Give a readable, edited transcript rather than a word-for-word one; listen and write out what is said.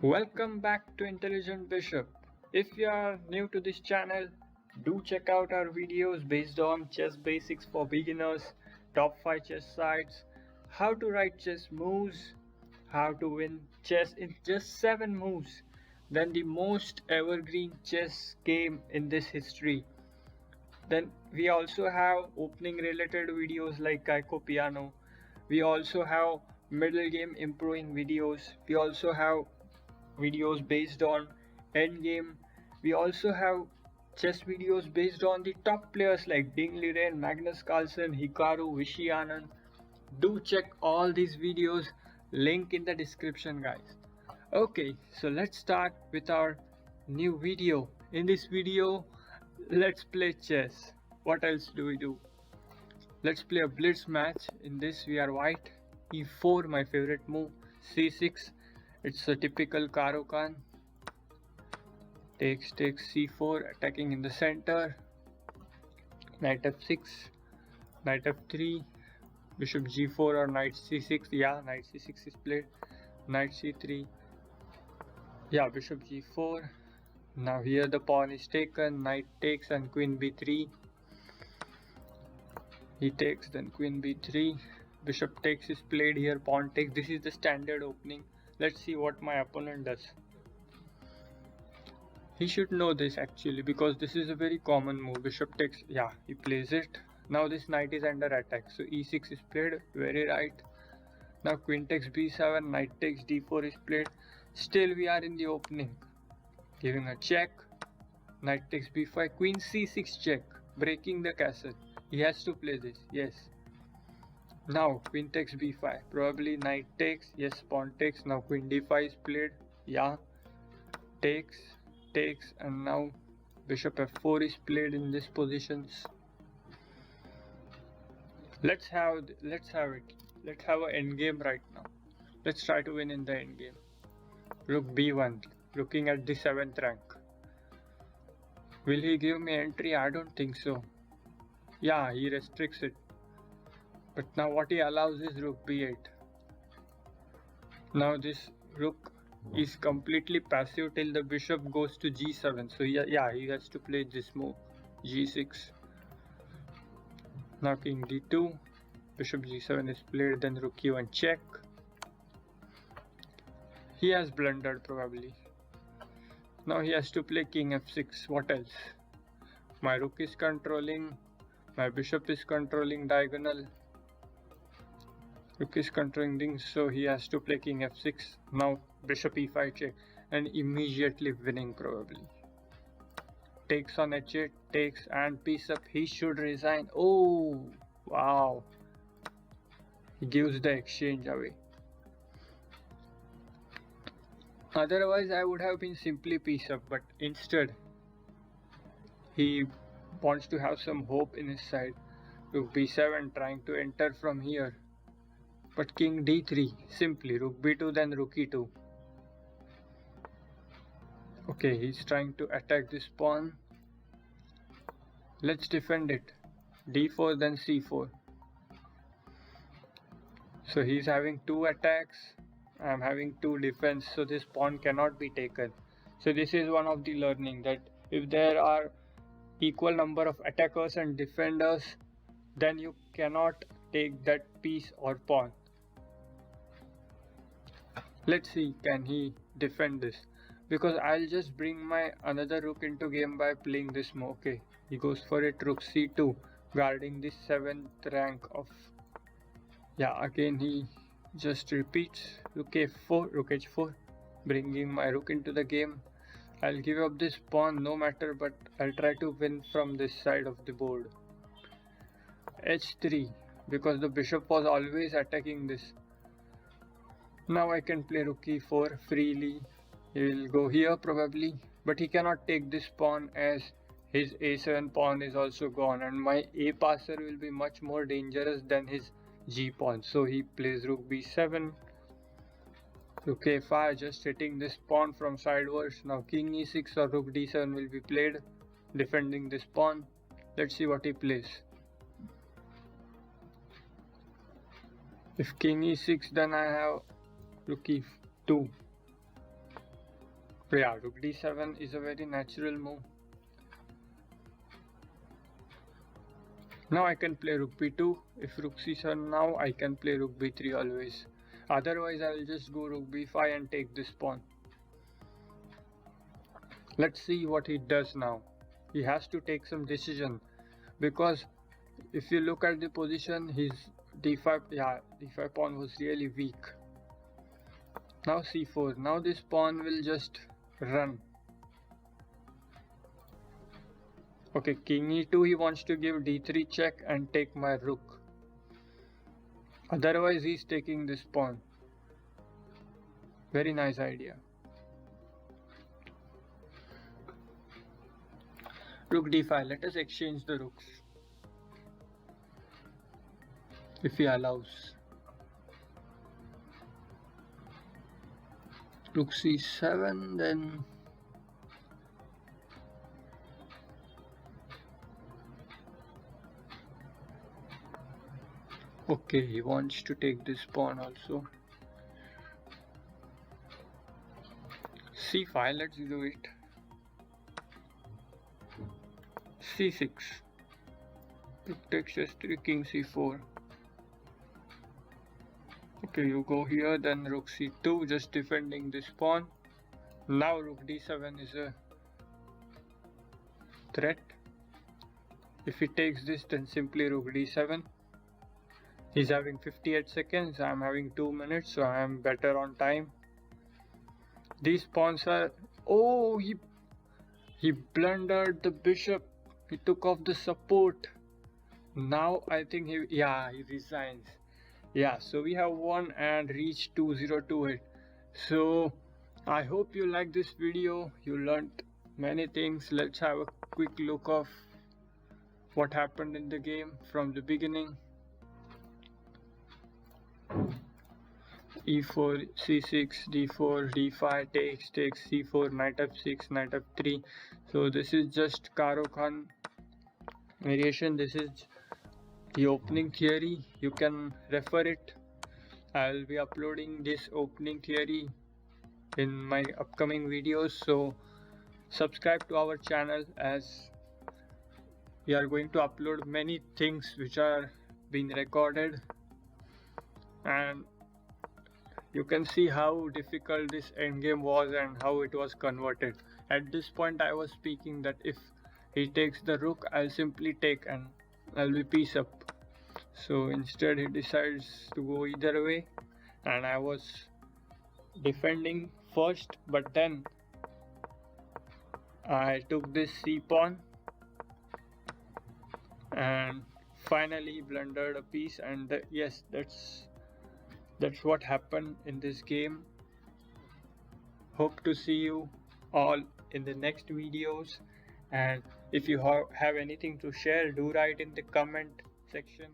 Welcome back to Intelligent Bishop. If you are new to this channel, do check out our videos based on chess basics for beginners, top 5 chess sites, how to write chess moves, how to win chess in just 7 moves, then the most evergreen chess game in this history. Then we also have opening related videos like Kaiko Piano. We also have middle game improving videos. We also have videos based on endgame. We also have chess videos based on the top players like Ding Liren, Magnus Carlsen, Hikaru, Vishy Anand. Do check all these videos, link in the description, guys. Okay, so let's start with our new video. In this video, let's play chess. What else do we do? Let's play a blitz match. In this we are white. E4, my favorite move. C6, it's a typical Karo Khan. Takes C4, attacking in the center. Knight F6, Knight F3, Bishop G4 or Knight C6. Yeah, Knight C6 is played. Knight C3. Yeah, Bishop G4. Now here the pawn is taken. Knight takes and Queen B3. He takes, then Queen B3. Bishop takes is played here. Pawn takes. This is the standard opening. Let's see what my opponent does. He should know this actually because this is a very common move. Bishop takes. Yeah, he plays it. Now this knight is under attack. So E6 is played. Very right. Now Queen takes B7. Knight takes D4 is played. Still we are in the opening. Giving a check. Knight takes B5. Queen C6 check. Breaking the castle. He has to play this. Yes. Now Queen takes B5. Probably Knight takes. Yes, pawn takes. Now Queen D5 is played. Yeah. Takes. And now Bishop F4 is played in these positions. Let's have it. Let's have an endgame right now. Let's try to win in the endgame. Rook B1. Looking at the 7th rank. Will he give me entry? I don't think so. Yeah, he restricts it. But now what he allows is Rook B8. Now this Rook is completely passive till the Bishop goes to G7. So yeah, he has to play this move. G6. Now King D2. Bishop G7 is played. Then Rook E1 check. He has blundered probably. Now he has to play King F6. What else? My Rook is controlling. My Bishop is controlling diagonal. Rook is controlling things, so he has to play King F6. Now Bishop E5 check and immediately winning probably. Takes on H8, takes and piece up. He should resign. Oh, wow. He gives the exchange away. Otherwise, I would have been simply piece up, but instead, he wants to have some hope in his side. Rook B7 trying to enter from here. But King D3, simply Rook B2 then Rook E2. Okay, he's trying to attack this pawn. Let's defend it. D4 then C4. So he's having 2 attacks. I'm having 2 defense, so this pawn cannot be taken. So this is one of the learning, that if there are equal number of attackers and defenders, then you cannot take that piece or pawn. Let's see, can he defend this? Because I'll just bring my another rook into game by playing this move. Okay, he goes for it. Rook C2, guarding this 7th rank of. Yeah, again he just repeats. Rook F4, Rook H4, bringing my rook into the game. I'll give up this pawn no matter, but I'll try to win from this side of the board. H3, because the bishop was always attacking this. Now I can play Rook E4 freely. He will go here probably, but he cannot take this pawn as his A7 pawn is also gone, and my A passer will be much more dangerous than his G pawn. So he plays Rook B7. Rook A5, just hitting this pawn from sidewards. Now King E6 or Rook D7 will be played, defending this pawn. Let's see what he plays. If King E6, then I have Rook E2. Yeah, rook d7 is a very natural move. Now I can play rook b2. If rook c7 now, I can play rook b3 always. Otherwise, I will just go rook b5 and take this pawn. Let's see what he does now. He has to take some decision, because if you look at the position, his d5 pawn was really weak. Now c4. Now this pawn will just run. Okay, king e2, he wants to give d3 check and take my rook. Otherwise, he's taking this pawn. Very nice idea. Rook d5. Let us exchange the rooks, if he allows. Rook c7, then okay, he wants to take this pawn also. c5, let's do it. c6. Rook takes s3, king c4. Okay, you go here, then rook c2, just defending this pawn. Now rook d7 is a threat. If he takes this, then simply rook d7. He's having 58 seconds, I'm having 2 minutes, so I am better on time. These pawns are... Oh, he blundered the bishop. He took off the support. Now I think he resigns. Yeah, so we have won and reached 2028. So I hope you like this video. You learned many things. Let's have a quick look of what happened in the game from the beginning. e4, c6, d4, d5, takes, c4, knight f6, knight f3. So this is just Karo Khan variation. This is the opening theory. You can refer it. I'll be uploading this opening theory in my upcoming videos, so subscribe to our channel, as we are going to upload many things which are being recorded, and you can see how difficult this endgame was and how it was converted. At this point I was speaking that if he takes the rook, I'll simply take and I'll be peace up. So instead he decides to go either way, and I was defending first, but then I took this c pawn and finally blundered a piece, and yes, that's what happened in this game. Hope to see you all in the next videos, and if you have anything to share, do write in the comment section.